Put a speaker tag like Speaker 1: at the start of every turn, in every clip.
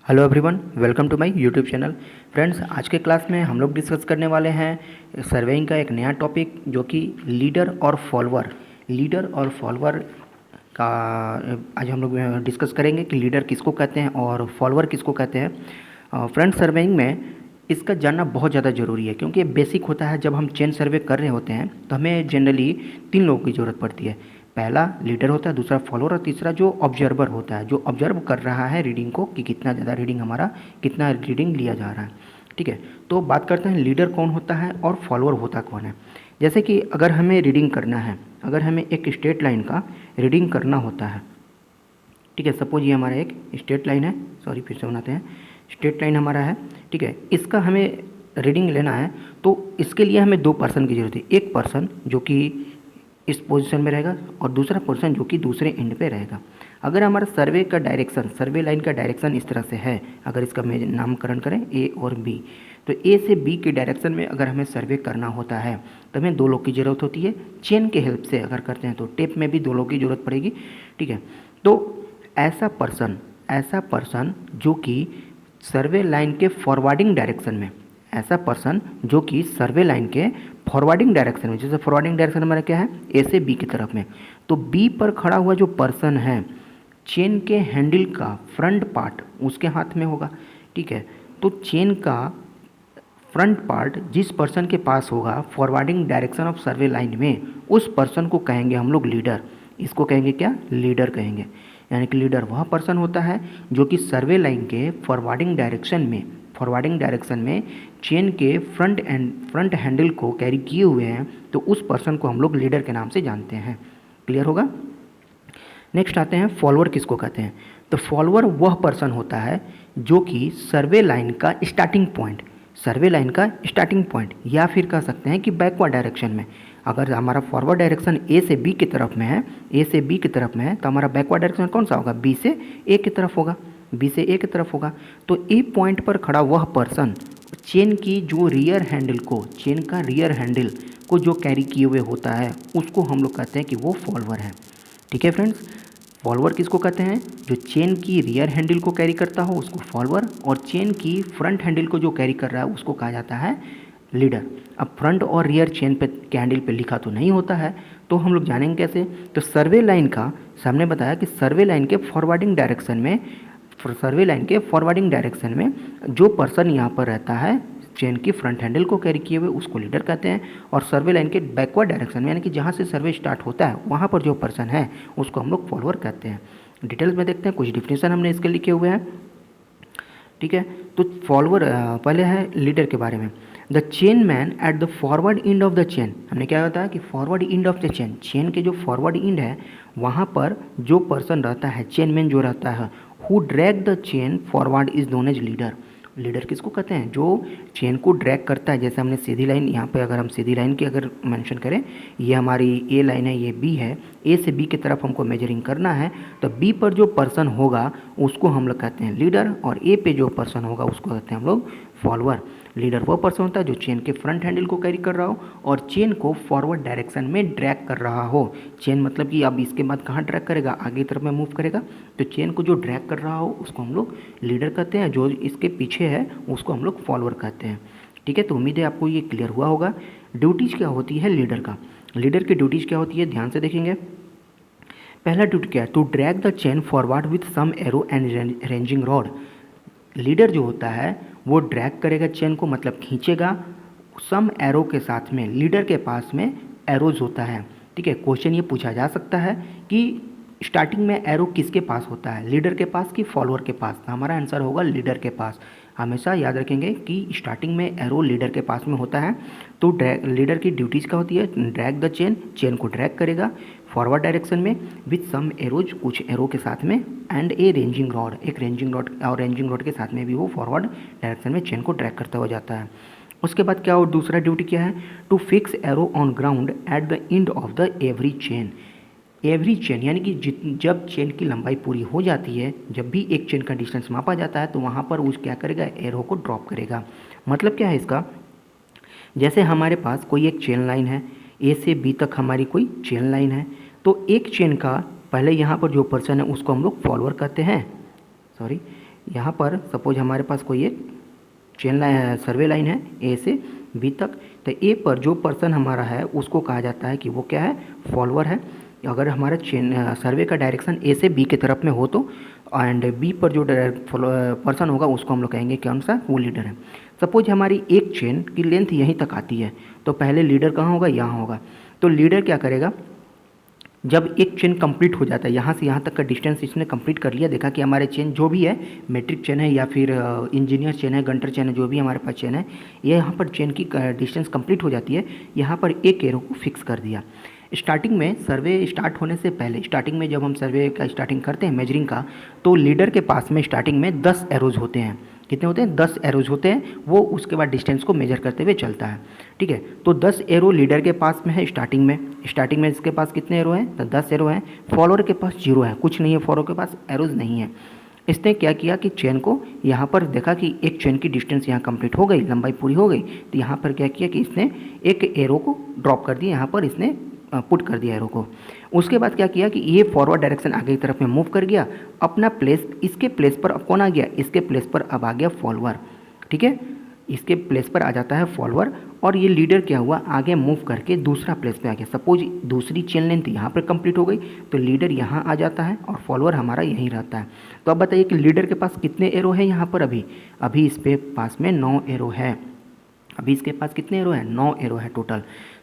Speaker 1: Hello everyone, welcome to my YouTube channel. Friends, आज के class में हम लोग डिस्कस करने वाले हैं सर्वेइंग का एक नया टॉपिक जो कि लीडर और फॉलोअर का आज हम लोग डिस्कस करेंगे कि लीडर किसको कहते हैं और फॉलोअर किसको कहते हैं। फ्रेंड्स, सर्वेइंग में इसका जानना बहुत ज़्यादा ज़रूरी है क्योंकि ये बेसिक होता है। जब हम चेन सर्वे कर रहे होते हैं तो हमें जनरली 3 लोगों की ज़रूरत पड़ती है। पहला लीडर होता है, दूसरा फॉलोअर और तीसरा जो ऑब्जर्वर होता है, जो ऑब्जर्व कर रहा है रीडिंग को कि कितना ज़्यादा रीडिंग हमारा कितना रीडिंग लिया जा रहा है। ठीक है, तो बात करते हैं लीडर कौन होता है और फॉलोअर होता कौन है। जैसे कि अगर हमें रीडिंग करना है, अगर हमें एक स्ट्रेट लाइन का रीडिंग करना होता है, ठीक है, सपोज ये हमारा एक स्ट्रेट लाइन है, सॉरी फिर से बनाते हैं, स्ट्रेट लाइन हमारा है, ठीक है, इसका हमें रीडिंग लेना है तो इसके लिए हमें 2 पर्सन की ज़रूरत है। एक पर्सन जो कि इस पोजीशन में रहेगा और दूसरा पर्सन जो कि दूसरे एंड पे रहेगा। अगर हमारा सर्वे का डायरेक्शन, सर्वे लाइन का डायरेक्शन इस तरह से है, अगर इसका मैं नामकरण करें ए और बी, तो ए से बी के डायरेक्शन में अगर हमें सर्वे करना होता है तो हमें 2 लोग की ज़रूरत होती है। चेन के हेल्प से अगर करते हैं तो टेप में भी 2 लोग की ज़रूरत पड़ेगी। ठीक है, तो ऐसा पर्सन जो कि सर्वे लाइन के फॉरवर्डिंग डायरेक्शन में, ऐसा पर्सन जो कि सर्वे लाइन के फॉरवर्डिंग डायरेक्शन में, जैसे फॉरवर्डिंग डायरेक्शन हमारा क्या है, ए से बी की तरफ में, तो बी पर खड़ा हुआ जो पर्सन है, चेन के हैंडल का फ्रंट पार्ट उसके हाथ में होगा। ठीक है, तो चेन का फ्रंट पार्ट जिस पर्सन के पास होगा forwarding direction of survey line में, उस पर्सन को कहेंगे हम लोग लीडर। इसको कहेंगे क्या, लीडर कहेंगे। यानी कि लीडर वह पर्सन होता है जो कि सर्वे लाइन के फॉरवर्डिंग डायरेक्शन में चेन के फ्रंट हैंडल को कैरी किए हुए हैं, तो उस पर्सन को हम लोग लीडर के नाम से जानते हैं। क्लियर होगा। नेक्स्ट आते हैं फॉलोअर किसको कहते हैं। तो फॉलोअर वह पर्सन होता है जो कि सर्वे लाइन का स्टार्टिंग पॉइंट या फिर कह सकते हैं कि बैकवर्ड डायरेक्शन में, अगर हमारा फॉरवर्ड डायरेक्शन ए से बी की तरफ में है, तो हमारा बैकवर्ड डायरेक्शन कौन सा होगा, बी से ए की तरफ होगा। तो ए पॉइंट पर खड़ा वह पर्सन चेन की जो चेन का रियर हैंडल को जो कैरी किए हुए होता है, उसको हम लोग कहते हैं कि वो फॉलोअर है। ठीक है फ्रेंड्स, फॉलोअर किसको कहते हैं, जो चेन की रियर हैंडल को कैरी करता हो उसको फॉलोअर, और चेन की फ्रंट हैंडल को जो कैरी कर रहा है उसको कहा जाता है लीडर। अब फ्रंट और रियर चेन पे के हैंडल पे लिखा तो नहीं होता है, तो हम लोग जानेंगे कैसे। तो सर्वे लाइन का सामने बताया कि सर्वे लाइन के फॉरवर्डिंग डायरेक्शन में जो पर्सन यहाँ पर रहता है चेन की फ्रंट हैंडल को कैरी किए हुए, उसको लीडर कहते हैं। और सर्वे लाइन के बैकवर्ड डायरेक्शन में, यानी कि जहाँ से सर्वे स्टार्ट होता है वहाँ पर जो पर्सन है उसको हम लोग फॉलोअर कहते हैं। डिटेल्स में देखते हैं, कुछ डिफिनेशन हमने इसके लिखे हुए हैं। ठीक है, तो फॉलोअर पहले है लीडर के बारे में। The chain man at the forward and of the chain, हमने क्या होता है कि forward and of the chain के जो फॉरवर्ड एंड है वहाँ पर जो पर्सन रहता है, चेन मैन जो रहता है, who drag the chain forward is known as leader. Leader किसको कहते हैं, जो चेन को ड्रैग करता है। जैसे हमने सीधी लाइन, यहाँ पे अगर हम सीधी लाइन की अगर मेंशन करें, ये हमारी ए लाइन है, ये बी है, ए से बी की तरफ हमको मेजरिंग करना है, तो बी पर जो पर्सन होगा उसको हम लोग कहते हैं लीडर, और ए पे जो पर्सन होगा उसको कहते हैं हम लोग फॉलोअर। लीडर वो पर्सन होता है जो चेन के फ्रंट हैंडल को कैरी कर रहा हो और चेन को फॉरवर्ड डायरेक्शन में ड्रैग कर रहा हो। चेन मतलब कि अब इसके बाद कहाँ ड्रैग करेगा, आगे की तरफ में मूव करेगा, तो चेन को जो ड्रैग कर रहा हो उसको हम लोग लीडर कहते हैं, जो इसके पीछे है उसको हम लोग फॉलोअर कहते हैं। ठीक है, तो उम्मीद है आपको ये क्लियर हुआ होगा। ड्यूटीज़ क्या होती है लीडर का, लीडर की ड्यूटीज़ क्या होती है, ध्यान से देखेंगे। पहला ड्यूटी क्या है, to drag the chain forward with some arrow and ranging rod. Leader जो होता है वो ड्रैग करेगा चेन को, मतलब खींचेगा सम एरो के साथ में। लीडर के पास में एरोज होता है। ठीक है, क्वेश्चन ये पूछा जा सकता है कि स्टार्टिंग में एरो किसके पास होता है, लीडर के पास कि फॉलोअर के पास। तो हमारा आंसर होगा लीडर के पास। हमेशा याद रखेंगे कि स्टार्टिंग में एरो लीडर के पास में होता है। तो लीडर की ड्यूटीज़ क्या होती है, ड्रैग द चेन को ड्रैग करेगा फॉरवर्ड डायरेक्शन में विथ सम एरोज, कुछ एरो के साथ में, एंड ए रेंजिंग रॉड, एक रेंजिंग रॉड, और रेंजिंग रॉड के साथ में भी वो फॉरवर्ड डायरेक्शन में चेन को ड्रैग करता हुआ जाता है। उसके बाद क्या, और दूसरा ड्यूटी क्या है, to fix arrow on ground at the end of the every chain. यानी कि जब चेन की लंबाई पूरी हो जाती है, जब भी एक चेन का डिस्टेंस मापा जाता है तो वहाँ पर उस क्या करेगा, एरो को ड्रॉप करेगा। मतलब क्या है इसका, जैसे हमारे पास कोई एक चेन लाइन है, ए से बी तक हमारी कोई चेन लाइन है, तो एक चेन का पहले यहाँ पर जो पर्सन है उसको हम लोग फॉलोअर कहते हैं, यहाँ पर सपोज हमारे पास कोई एक चेन लाइन सर्वे लाइन है ए से बी तक, तो ए पर जो पर्सन हमारा है उसको कहा जाता है कि वो क्या है, फॉलोअर है। अगर हमारा चेन सर्वे का डायरेक्शन ए से बी की तरफ में हो तो, एंड बी पर जो पर्सन होगा उसको हम लोग कहेंगे कौन सा, वो लीडर है। सपोज हमारी एक चेन की लेंथ यहीं तक आती है, तो पहले लीडर कहाँ होगा, यहाँ होगा। तो लीडर क्या करेगा, जब एक चेन कंप्लीट हो जाता है, यहाँ से यहाँ तक का डिस्टेंस इसने कंप्लीट कर लिया, देखा कि हमारे चेन जो भी है, मेट्रिक चेन है या फिर इंजीनियर चेन है, गंटर चेन है, जो भी हमारे पास चेन है, ये यहाँ पर चेन की डिस्टेंस कंप्लीट हो जाती है, यहाँ पर एक एरो को फिक्स कर दिया। स्टार्टिंग में सर्वे स्टार्ट होने से पहले, स्टार्टिंग में जब हम सर्वे का स्टार्टिंग करते हैं मेजरिंग का, तो लीडर के पास में स्टार्टिंग में 10 एरोज होते हैं। कितने होते हैं, 10 एरोज होते हैं। वो उसके बाद डिस्टेंस को मेजर करते हुए चलता है, ठीक है। तो 10 एरो लीडर के पास में है स्टार्टिंग में इसके पास कितने एरो हैं, तो 10 एरो हैं। फॉलोअर के पास 0 है, कुछ नहीं है, फॉलोअर के पास एरोज नहीं है। इसने क्या किया कि चेन को यहाँ पर देखा कि एक चेन की डिस्टेंस यहाँ कंप्लीट हो गई, लंबाई पूरी हो गई, तो यहाँ पर क्या किया कि इसने एक एरो को ड्रॉप कर दिया, यहाँ पर इसने पुट कर दिया एरो को। उसके बाद क्या किया कि ये फॉरवर्ड डायरेक्शन आगे की तरफ में मूव कर गया, अपना प्लेस, इसके प्लेस पर अब कौन आ गया, इसके प्लेस पर अब आ गया फॉलोअर, ठीक है। इसके प्लेस पर आ जाता है फॉलोअर, और ये लीडर क्या हुआ, आगे मूव करके दूसरा प्लेस पे आ गया। सपोज दूसरी चेन लेंथ यहाँ पर कंप्लीट हो गई, तो लीडर यहाँ आ जाता है और फॉलोअर हमारा यहीं रहता है। तो अब बताइए कि लीडर के पास कितने एरो है यहाँ पर, अभी इस पे पास में 9 एरो है। अभी इसके पास कितने एरो है, 9 एरो है टोटल,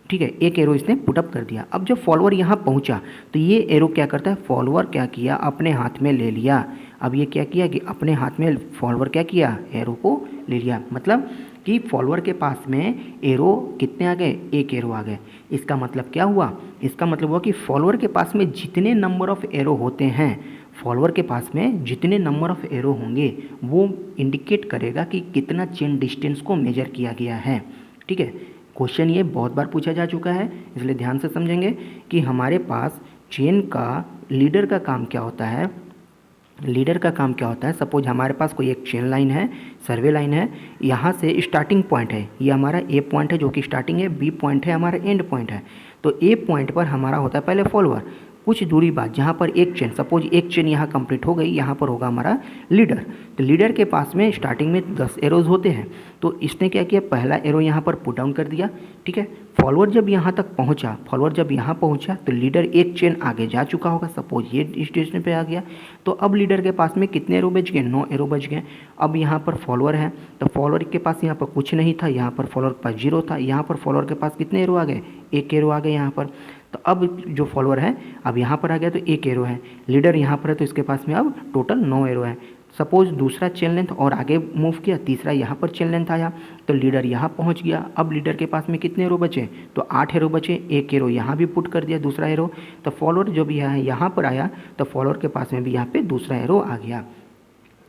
Speaker 1: ठीक है। एक एरो इसने पुटअप कर दिया। अब जब फॉलोअर यहाँ पहुँचा तो ये एरो क्या करता है, फॉलोअर क्या किया, अपने हाथ में ले लिया। अब ये क्या किया कि अपने हाथ में फॉलोअर क्या किया, एरो को ले लिया। मतलब कि फॉलोअर के पास में एरो कितने आ गए, एक एरो आ गए। इसका मतलब क्या हुआ, इसका मतलब हुआ कि फॉलोअर के पास में जितने नंबर ऑफ एरो होते हैं, फॉलोअर के पास में जितने नंबर ऑफ एरो होंगे वो इंडिकेट करेगा कि कितना चेन डिस्टेंस को मेजर किया गया है, ठीक है। क्वेश्चन ये बहुत बार पूछा जा चुका है, इसलिए ध्यान से समझेंगे कि हमारे पास चेन का लीडर का काम क्या होता है। लीडर का काम क्या होता है, सपोज हमारे पास कोई एक चेन लाइन है, सर्वे लाइन है, यहाँ से स्टार्टिंग पॉइंट है, ये हमारा ए पॉइंट है जो कि स्टार्टिंग है, बी पॉइंट है हमारा एंड पॉइंट है। तो ए पॉइंट पर हमारा होता है पहले फॉलोअर, कुछ दूरी बाद जहाँ पर एक चेन, सपोज एक चेन यहाँ कंप्लीट हो गई, यहाँ पर होगा हमारा लीडर। तो लीडर के पास में स्टार्टिंग में 10 एरोज होते हैं, तो इसने क्या किया, पहला एरो यहाँ पर पुट डाउन कर दिया, ठीक है। फॉलोअर जब यहाँ तक पहुँचा, तो लीडर एक चेन आगे जा चुका होगा, सपोज ये स्टेशन पे आ गया। तो अब लीडर के पास में कितने एरो बच गए, 9 एरो बच गए। अब यहाँ पर फॉलोअर है, तो फॉलोअर के पास यहाँ पर कुछ नहीं था, यहाँ पर फॉलोअर के पास 0 था, यहाँ पर फॉलोअर के पास कितने एरो आ गए, एक एरो आ गए यहाँ पर। तो अब जो फॉलोअर है अब यहाँ पर आ गया, तो एक एरो है। लीडर यहाँ पर है तो इसके पास में अब टोटल 9 एरो है। सपोज दूसरा चेन लेंथ और आगे मूव किया, तीसरा यहाँ पर चेन लेंथ आया, तो लीडर यहाँ पहुँच गया। अब लीडर के पास में कितने एरो बचे, तो 8 एरो बचे, एक एरो यहाँ भी पुट कर दिया, दूसरा एरो। तो फॉलोअर जो भी है यहाँ पर आया, तो फॉलोअर के पास में भी यहाँ पे दूसरा एरो आ गया।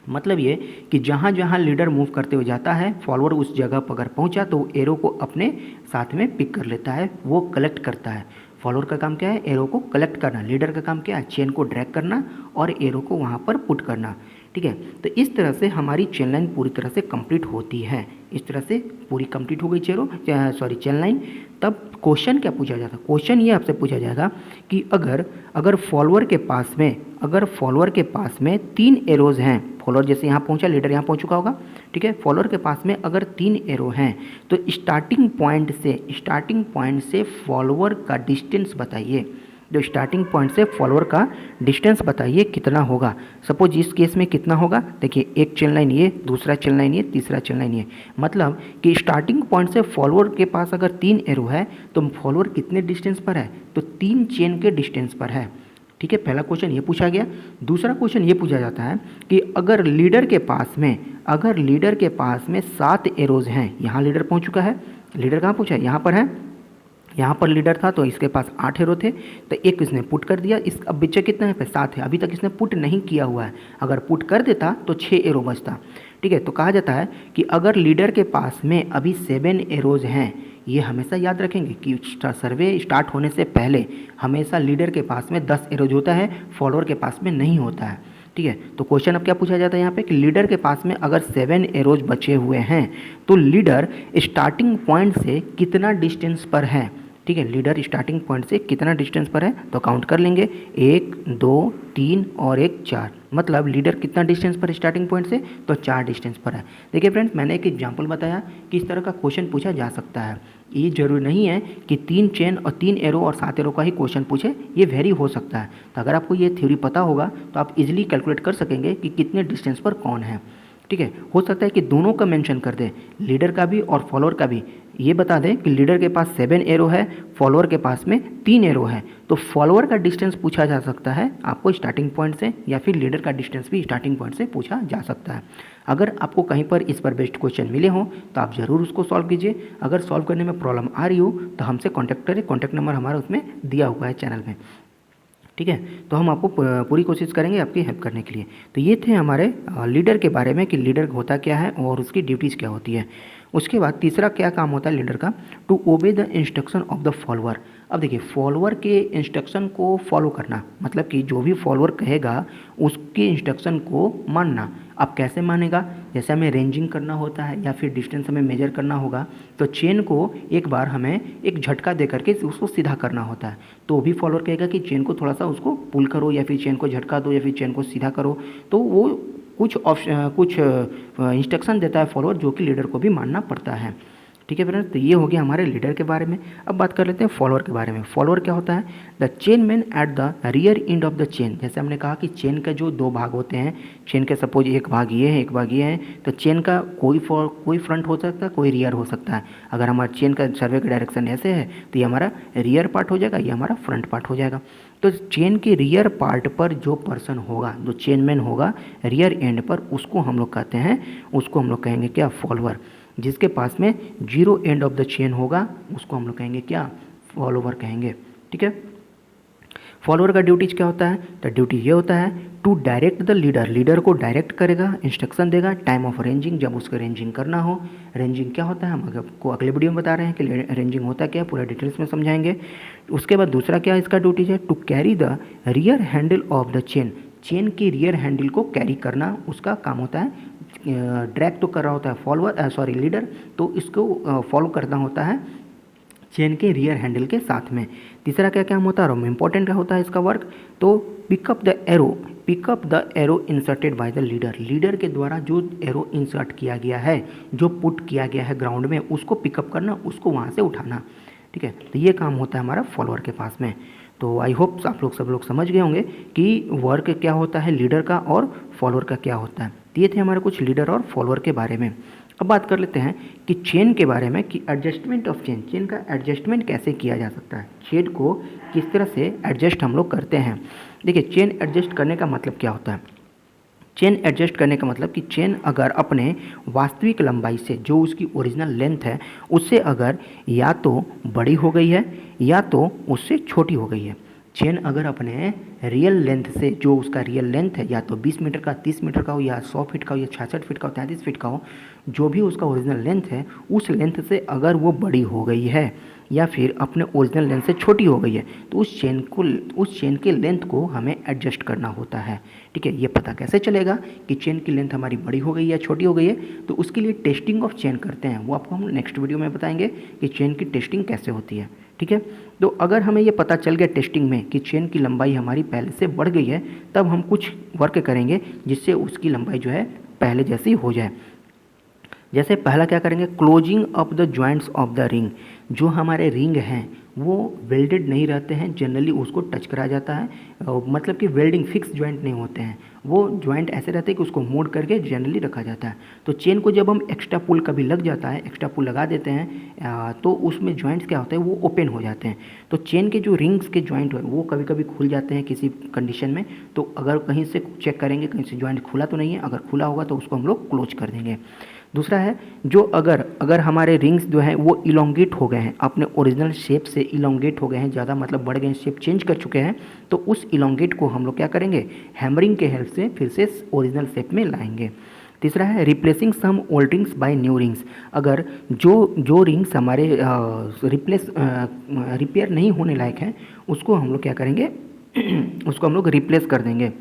Speaker 1: मतलब ये कि जहाँ जहाँ लीडर मूव करते हुए जाता है, फॉलोअर उस जगह पर अगर पहुँचा तो वो एरो को अपने साथ में पिक कर लेता है, वो कलेक्ट करता है। फॉलोअर का काम क्या है, एरो को कलेक्ट करना। लीडर का काम क्या है, चेन को ड्रैग करना और एरो को वहाँ पर पुट करना, ठीक है। तो इस तरह से हमारी चेन लाइन पूरी तरह से कंप्लीट होती है। इस तरह से पूरी कंप्लीट हो गई चेन लाइन। तब क्वेश्चन क्या पूछा जाता है, क्वेश्चन ये आपसे पूछा जाएगा कि अगर फॉलोअर के पास में 3 एरोज हैं, फॉलोअर जैसे यहाँ पहुँचा, लीडर यहाँ पहुँच चुका होगा, ठीक है। फॉलोअर के पास में अगर 3 एरो हैं, तो स्टार्टिंग पॉइंट से फॉलोअर का डिस्टेंस बताइए। जो स्टार्टिंग पॉइंट से फॉलोअर का डिस्टेंस बताइए कितना होगा। सपोज इस केस में कितना होगा, देखिए एक चेन लाइन ये, दूसरा चेन लाइन ये, तीसरा चेन लाइन ये। मतलब कि स्टार्टिंग पॉइंट से फॉलोअर के पास अगर 3 एरो है तो फॉलोअर कितने डिस्टेंस पर है, तो 3 चेन के डिस्टेंस पर है, ठीक है। पहला क्वेश्चन ये पूछा गया। दूसरा क्वेश्चन ये पूछा जाता है कि अगर लीडर के पास में 7 एरोज हैं, यहाँ लीडर पहुँच चुका है, लीडर कहाँ पूछा है, यहाँ पर है, यहाँ पर लीडर था तो इसके पास 8 एरो थे, तो एक इसने पुट कर दिया। इस अब बच्चे कितना है, 7 है। अभी तक इसने पुट नहीं किया हुआ है, अगर पुट कर देता तो 6 एरो बचता, ठीक है। तो कहा जाता है कि अगर लीडर के पास में अभी 7 एरोज हैं, ये हमेशा याद रखेंगे कि सर्वे स्टार्ट होने से पहले हमेशा लीडर के पास में 10 एरोज होता है, फॉलोअर के पास में नहीं होता है, ठीक है। तो क्वेश्चन अब क्या पूछा जाता है यहाँ पे कि लीडर के पास में अगर 7 एरोज बचे हुए हैं तो लीडर स्टार्टिंग पॉइंट से कितना डिस्टेंस पर है। ठीक है, लीडर स्टार्टिंग पॉइंट से कितना डिस्टेंस पर है तो काउंट कर लेंगे, 1 2 3 और 1 4, मतलब लीडर कितना डिस्टेंस पर स्टार्टिंग पॉइंट से तो 4 डिस्टेंस पर है। देखिए फ्रेंड्स, मैंने एक एग्जांपल बताया कि इस तरह का क्वेश्चन पूछा जा सकता है। ये जरूरी नहीं है कि 3 चेन और 3 एरो और 7 एरो का ही क्वेश्चन पूछे, ये वेरी हो सकता है। तो अगर आपको ये थ्योरी पता होगा तो आप इजीली कैलकुलेट कर सकेंगे कि कितने डिस्टेंस पर कौन है। ठीक है, हो सकता है कि दोनों का मेंशन कर दे, लीडर का भी और फॉलोअर का भी। ये बता दें कि लीडर के पास 7 एरो है, फॉलोअर के पास में 3 एरो है, तो फॉलोअर का डिस्टेंस पूछा जा सकता है आपको स्टार्टिंग पॉइंट से, या फिर लीडर का डिस्टेंस भी स्टार्टिंग पॉइंट से पूछा जा सकता है। अगर आपको कहीं पर इस पर बेस्ड क्वेश्चन मिले हों तो आप ज़रूर उसको सॉल्व कीजिए। अगर सॉल्व करने में प्रॉब्लम आ रही हो तो हमसे कॉन्टैक्ट करें, कॉन्टैक्ट नंबर हमारा उसमें दिया हुआ है चैनल में। ठीक है, तो हम आपको पूरी कोशिश करेंगे आपकी हेल्प करने के लिए। तो ये थे हमारे लीडर के बारे में कि लीडर होता क्या है और उसकी ड्यूटीज़ क्या होती है। उसके बाद तीसरा क्या काम होता है लीडर का, to obey the instruction of the follower. अब देखिए, फॉलोअर के इंस्ट्रक्शन को फॉलो करना, मतलब कि जो भी फॉलोअर कहेगा उसके इंस्ट्रक्शन को मानना। अब कैसे मानेगा, जैसे हमें रेंजिंग करना होता है या फिर डिस्टेंस हमें मेजर करना होगा, तो चेन को एक बार हमें एक झटका दे करके उसको सीधा करना होता है। तो भी फॉलोअर कहेगा कि चेन को थोड़ा सा उसको पुल करो, या फिर चेन को झटका दो, या फिर चेन को सीधा करो। तो वो कुछ इंस्ट्रक्शन देता है फॉलोअर, जो कि लीडर को भी मानना पड़ता है। ठीक है फ्रेंड्स, तो ये हो गया हमारे लीडर के बारे में। अब बात कर लेते हैं फॉलोअर के बारे में। फॉलोअर क्या होता है, the chain man at the rear and of the chain. जैसे हमने कहा कि चेन का जो 2 भाग होते हैं, चेन के सपोज एक भाग ये है, एक भाग ये है, तो चेन का कोई फ्रंट हो सकता है, कोई रियर हो सकता है। अगर हमारा चेन का सर्वे का डायरेक्शन ऐसे है तो ये हमारा रियर पार्ट हो जाएगा, ये हमारा फ्रंट पार्ट हो जाएगा। तो चेन के रियर पार्ट पर जो पर्सन होगा, जो चेन मैन होगा रियर एंड पर, उसको हम लोग कहते हैं, उसको हम लोग कहेंगे क्या, फॉलोअर। जिसके पास में 0 एंड ऑफ द चेन होगा उसको हम लोग कहेंगे क्या, फॉलोअर कहेंगे। ठीक है, फॉलोअर का ड्यूटीज क्या होता है, तो ड्यूटी ये होता है to direct the leader, leader को डायरेक्ट करेगा, इंस्ट्रक्शन देगा टाइम ऑफ रेंजिंग, जब उसको रेंजिंग करना हो। रेंजिंग क्या होता है हम आपको अगले वीडियो में बता रहे हैं कि रेंजिंग होता क्या है, पूरा डिटेल्स में समझाएंगे। उसके बाद दूसरा क्या इसका ड्यूटीज है, to carry the rear handle of the chain, chain की रियर हैंडल को कैरी करना उसका काम होता है। ड्रैग तो कर रहा होता है लीडर, तो इसको फॉलो करना होता है चेन के रियर हैंडल के साथ में। तीसरा क्या काम होता है और इंपॉर्टेंट क्या होता है इसका वर्क, तो pick up the arrow inserted by the leader, leader के द्वारा जो एरो इंसर्ट किया गया है, जो पुट किया गया है ग्राउंड में, उसको पिकअप करना, उसको वहाँ से उठाना। ठीक है, तो ये काम होता है हमारा फॉलोअर के पास में। तो आई होप आप सब लोग समझ गए होंगे कि वर्क क्या होता है लीडर का और फॉलोअर का क्या होता है। तो ये थे हमारे कुछ लीडर और फॉलोअर के बारे में। अब बात कर लेते हैं कि चेन के बारे में, कि एडजस्टमेंट ऑफ चेन, चेन का एडजस्टमेंट कैसे किया जा सकता है, चेन को किस तरह से एडजस्ट हम लोग करते हैं। देखिए, चेन एडजस्ट करने का मतलब क्या होता है, चेन एडजस्ट करने का मतलब कि चेन अगर अपने वास्तविक लंबाई से, जो उसकी ओरिजिनल लेंथ है, उससे अगर या तो बड़ी हो गई है या तो उससे छोटी हो गई है। चेन अगर अपने रियल लेंथ से, जो उसका रियल लेंथ है, या तो 20 मीटर का, 30 मीटर का हो, या 100 फीट का हो, या 66 फीट का हो, 33 फीट का हो, जो भी उसका ओरिजिनल लेंथ है, उस लेंथ से अगर वो बड़ी हो गई है या फिर अपने ओरिजिनल लेंथ से छोटी हो गई है, तो उस चेन के लेंथ को हमें एडजस्ट करना होता है। ठीक है, ये पता कैसे चलेगा कि चेन की लेंथ हमारी बड़ी हो गई है या छोटी हो गई है, तो उसके लिए टेस्टिंग ऑफ चेन करते हैं, वो आपको हम नेक्स्ट वीडियो में बताएंगे कि चेन की टेस्टिंग कैसे होती है। ठीक है, तो अगर हमें ये पता चल गया टेस्टिंग में कि चेन की लंबाई हमारी पहले से बढ़ गई है, तब हम कुछ वर्क करेंगे जिससे उसकी लंबाई जो है पहले जैसी हो जाए। जैसे पहला क्या करेंगे, closing of the joints of the ring, जो हमारे रिंग हैं वो वेल्डेड नहीं रहते हैं, जनरली उसको टच करा जाता है, मतलब कि वेल्डिंग फिक्स जॉइंट नहीं होते हैं, वो जॉइंट ऐसे रहते हैं कि उसको मोड़ करके जनरली रखा जाता है। तो चेन को जब हम एक्स्ट्रा पुल कभी लग जाता है, एक्स्ट्रा पुल लगा देते हैं, तो उसमें जॉइंट्स क्या होते हैं, वो ओपन हो जाते हैं। तो चेन के जो रिंग्स के जॉइंट है वो कभी कभी खुल जाते हैं किसी कंडीशन में, तो अगर कहीं से चेक करेंगे कहीं से जॉइंट खुला तो नहीं है, अगर खुला होगा तो उसको हम लोग क्लोज कर देंगे। दूसरा है, जो अगर हमारे रिंग्स जो हैं वो इलोंगेट हो गए हैं, अपने ओरिजिनल शेप से इलोंगेट हो गए हैं, ज़्यादा मतलब बढ़ गए हैं, शेप चेंज कर चुके हैं, तो उस इलोंगेट को हम लोग क्या करेंगे, हैमरिंग के हेल्प से फिर से ओरिजिनल शेप में लाएंगे। तीसरा है, replacing some old rings by new rings, अगर जो रिंग्स हमारे रिपेयर नहीं होने लायक हैं, उसको हम लोग क्या करेंगे उसको हम लोग रिप्लेस कर देंगे।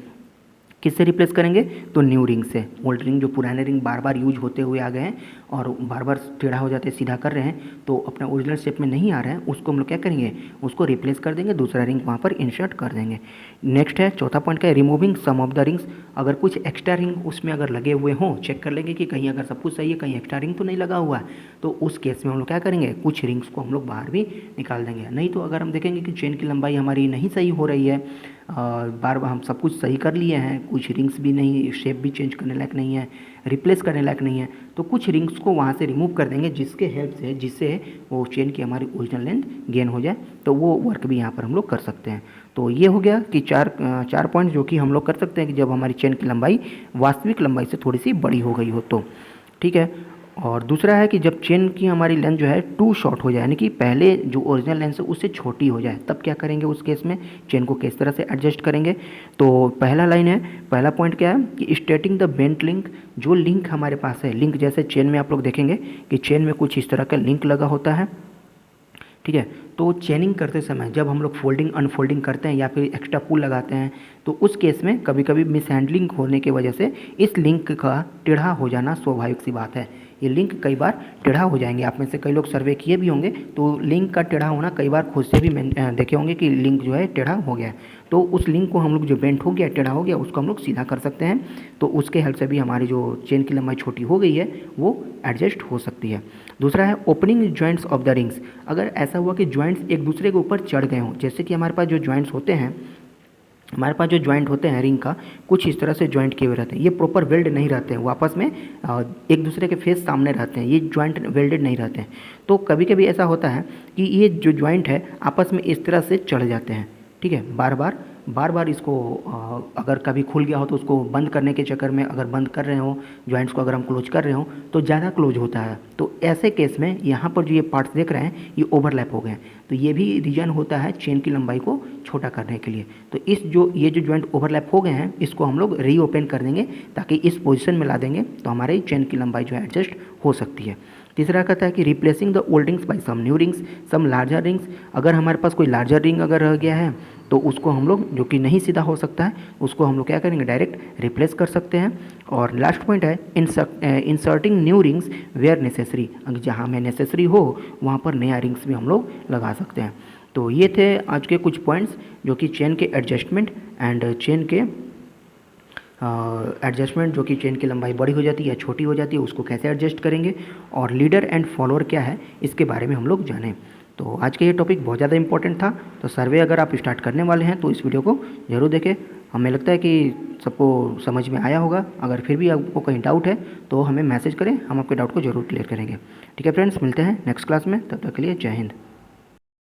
Speaker 1: किससे रिप्लेस करेंगे? तो न्यू रिंग से। ओल्ड रिंग जो पुराने रिंग बार बार यूज होते हुए आ गए हैं और बार बार टेढ़ा हो जाते सीधा कर रहे हैं तो अपना ओरिजिनल शेप में नहीं आ रहा है, उसको हम लोग क्या करेंगे? उसको रिप्लेस कर देंगे, दूसरा रिंग वहाँ पर इंसर्ट कर देंगे। नेक्स्ट है चौथा पॉइंट का, removing some of the rings. अगर कुछ एक्स्ट्रा रिंग उसमें अगर लगे हुए हों, चेक कर लेंगे कि कहीं अगर सब कुछ सही है, कहीं एक्स्ट्रा रिंग तो नहीं लगा हुआ है, तो उस केस में हम लोग क्या करेंगे? कुछ रिंग्स को हम लोग बाहर भी निकाल देंगे। नहीं तो अगर हम देखेंगे कि चेन की लंबाई हमारी नहीं सही हो रही है, बार बार हम सब कुछ सही कर लिए हैं, कुछ रिंग्स भी नहीं, शेप भी चेंज करने लायक नहीं है, रिप्लेस करने लायक नहीं है, तो कुछ रिंग्स को वहाँ से रिमूव कर देंगे जिसके हेल्प से, जिससे वो चेन की हमारी ओरिजिनल लेंथ गेन हो जाए, तो वो वर्क भी यहाँ पर हम लोग कर सकते हैं। तो ये हो गया कि चार पॉइंट जो कि हम लोग कर सकते हैं कि जब हमारी चेन की लंबाई वास्तविक लंबाई से थोड़ी सी बड़ी हो गई हो तो। ठीक है। और दूसरा है कि जब चेन की हमारी लेंथ जो है टू शॉर्ट हो जाए, यानी कि पहले जो ओरिजिनल लेंथ है उससे छोटी हो जाए, तब क्या करेंगे? उस केस में चेन को किस तरह से एडजस्ट करेंगे? तो पहला लाइन है, पहला पॉइंट क्या है कि स्ट्रेटिंग द बेंट लिंक। जो लिंक हमारे पास है, लिंक जैसे चेन में आप लोग देखेंगे कि चेन में कुछ इस तरह का लिंक लगा होता है। ठीक है। तो चेनिंग करते समय जब हम लोग फोल्डिंग अनफोल्डिंग करते हैं या फिर एक्स्ट्रा पुल लगाते हैं, तो उस केस में कभी कभी मिसहैंडलिंग होने की वजह से इस लिंक का टेढ़ा हो जाना स्वाभाविक सी बात है। ये लिंक कई बार टेढ़ा हो जाएंगे। आप में से कई लोग सर्वे किए भी होंगे, तो लिंक का टेढ़ा होना कई बार खुद से भी देखे होंगे कि लिंक जो है टेढ़ा हो गया है। तो उस लिंक को हम लोग जो बेंट हो गया, टेढ़ा हो गया, उसको हम लोग सीधा कर सकते हैं। तो उसके हेल्प से भी हमारी जो चेन की लंबाई छोटी हो गई है वो एडजस्ट हो सकती है। दूसरा है opening joints of the rings. अगर ऐसा हुआ कि जॉइंट्स एक दूसरे के ऊपर चढ़ गए हों, जैसे कि हमारे पास जो जॉइंट्स होते हैं, हमारे पास जो जॉइंट होते हैं रिंग का, कुछ इस तरह से जॉइंट किए हुए रहते हैं, ये प्रॉपर वेल्ड नहीं रहते हैं, वो आपस में एक दूसरे के फेस सामने रहते हैं, ये जॉइंट वेल्डेड नहीं रहते हैं। तो कभी कभी ऐसा होता है कि ये जो जॉइंट है आपस में इस तरह से चढ़ जाते हैं। ठीक है। बार बार इसको अगर कभी खुल गया हो तो उसको बंद करने के चक्कर में, अगर बंद कर रहे हो जॉइंट्स को, अगर हम क्लोज कर रहे हो तो ज़्यादा क्लोज होता है। तो ऐसे केस में यहाँ पर जो ये पार्ट्स देख रहे हैं ये ओवरलैप हो गए हैं, तो ये भी रीजन होता है चेन की लंबाई को छोटा करने के लिए। तो ये जो जॉइंट ओवरलैप हो गए हैं, इसको हम लोग रीओपन कर देंगे, ताकि इस पोजीशन में ला देंगे, तो हमारी चेन की लंबाई जो है एडजस्ट हो सकती है। तीसरा कहता है कि replacing the old rings by some new rings, some larger rings. अगर हमारे पास कोई लार्जर रिंग अगर रह गया है तो उसको हम लोग, जो कि नहीं सीधा हो सकता है, उसको हम लोग क्या करेंगे? डायरेक्ट रिप्लेस कर सकते हैं। और लास्ट पॉइंट है inserting new rings where necessary. जहाँ हमें नेसेसरी हो वहाँ पर नया रिंग्स भी हम लोग लगा सकते हैं। तो ये थे आज के कुछ पॉइंट्स जो कि चेन के एडजस्टमेंट एंड चेन के एडजस्टमेंट, जो कि चेन की लंबाई बड़ी हो जाती है या छोटी हो जाती है, उसको कैसे एडजस्ट करेंगे, और लीडर एंड फॉलोअर क्या है इसके बारे में हम लोग जानें। तो आज का ये टॉपिक बहुत ज़्यादा इंपॉर्टेंट था। तो सर्वे अगर आप स्टार्ट करने वाले हैं तो इस वीडियो को ज़रूर देखें। हमें लगता है कि सबको समझ में आया होगा। अगर फिर भी आपको कहीं डाउट है तो हमें मैसेज करें, हम आपके डाउट को ज़रूर क्लियर करेंगे। ठीक है फ्रेंड्स, मिलते हैं नेक्स्ट क्लास में, तब तक के लिए जय हिंद।